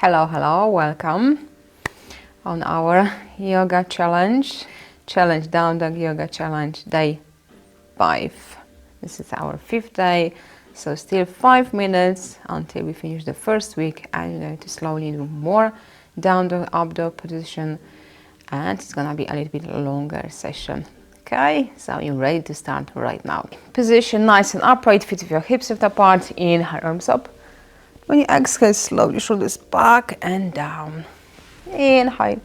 Hello, welcome on our yoga challenge down dog yoga challenge day 5. This is our 5th day, so still 5 minutes until we finish the first week. I'm going to slowly do more down dog, up dog position, and it's gonna be a little bit longer session. Okay, so you're ready to start right now. Position nice and upright, feet of your hips width apart, inhale, arms up. When you exhale, slowly shoulders back and down. Inhale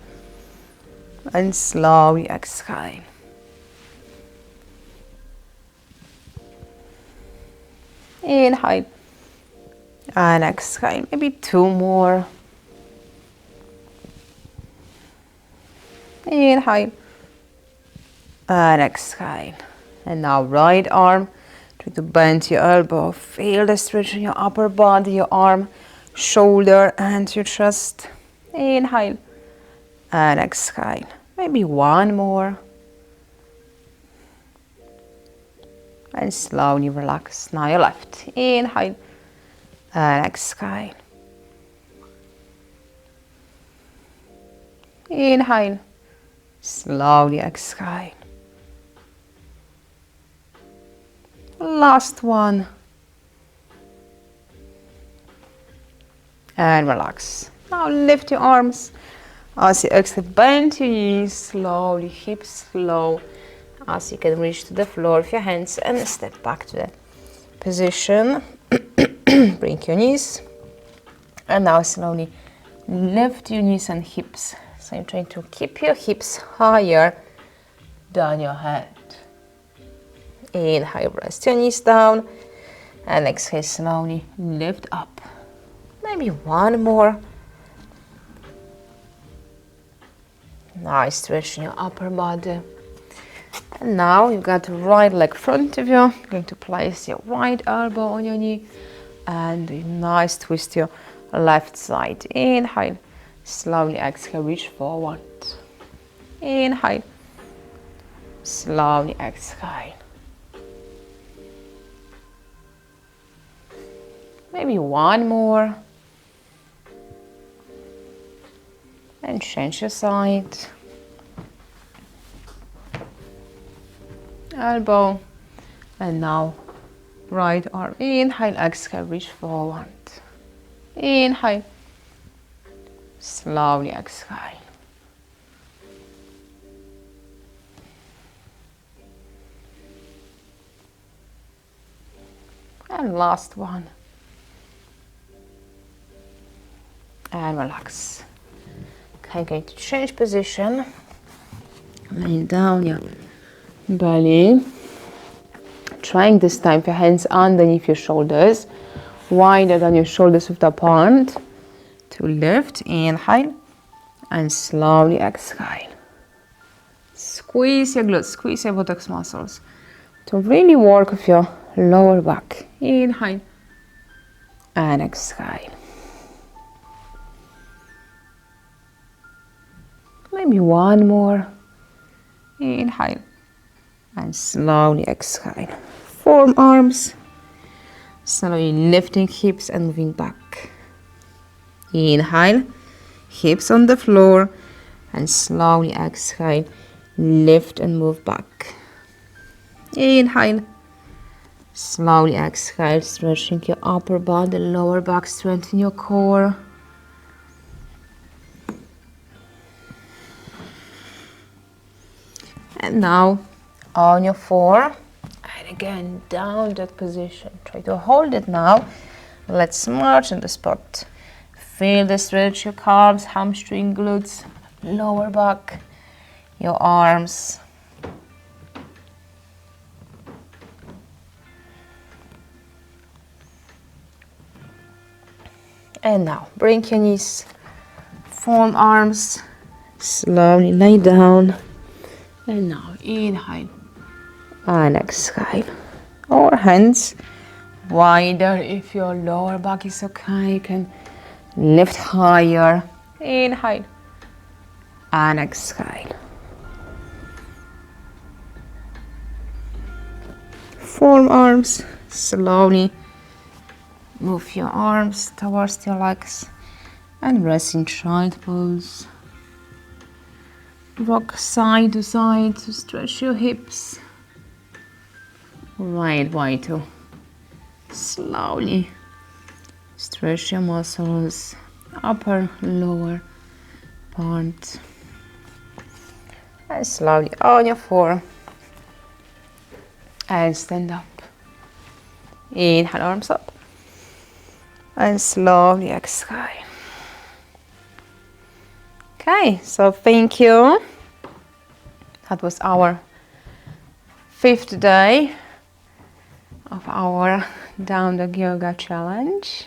and slowly exhale. Inhale and exhale. Maybe 2 more. Inhale and exhale. And now right arm. Try to bend your elbow. Feel the stretch in your upper body, your arm, shoulder, and your chest. Inhale and exhale. Maybe 1 more. And slowly relax. Now your left. Inhale and exhale. Inhale. Slowly exhale. Last one. And relax. Now lift your arms. As you exhale, bend your knees slowly, hips low, as you can reach to the floor with your hands, and step back to the position. Bring your knees. And now slowly lift your knees and hips. So you're trying to keep your hips higher than your head. Inhale, rest your knees down, and exhale, slowly lift up. Maybe 1 more. Nice stretch in your upper body. And now you've got the right leg in front of you. You're going to place your right elbow on your knee and a nice twist your left side. Inhale, slowly exhale, reach forward. Inhale, slowly exhale. Maybe 1 more. And change your side. Elbow. And now right arm. Inhale, exhale, reach forward. Inhale. Slowly exhale. And last one. And relax. Okay, going to change position. Laying down your belly. Trying this time with your hands underneath your shoulders, wider than your shoulders width apart. To lift, inhale, and slowly exhale. Squeeze your glutes, squeeze your buttocks muscles to really work with your lower back. Inhale and exhale. Maybe 1 more. Inhale and slowly exhale. Form arms. Slowly lifting hips and moving back. Inhale, hips on the floor, and slowly exhale. Lift and move back. Inhale. Slowly exhale, stretching your upper body, lower back, strengthen your core. And now on your 4, and again down that position. Try to hold it now. Let's march in the spot. Feel the stretch, your calves, hamstring, glutes, lower back, your arms. And now bring your knees, form arms, slowly lay down. And now inhale and exhale. Or hands wider if your lower back is okay. You can lift higher. Inhale and exhale. Form arms, slowly move your arms towards your legs And rest in child pose. Rock side to side to stretch your hips. Right way to slowly stretch your muscles, upper, lower part. And slowly on your floor. And stand up. Inhale, arms up. And slowly exhale. Okay, so thank you. That was our 5th day of our Down Dog Yoga Challenge.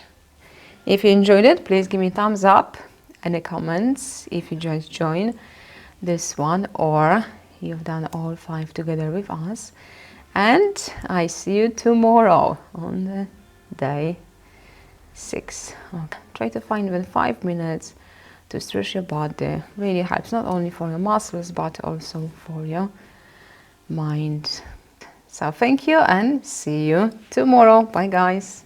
If you enjoyed it, please give me a thumbs up and the comments if you just joined this one or you've done all 5 together with us. And I see you tomorrow on the day 6. Okay. Try to find even 5 minutes to stretch your body. Really helps not only for your muscles but also for your mind. So thank you and see you tomorrow. Bye guys.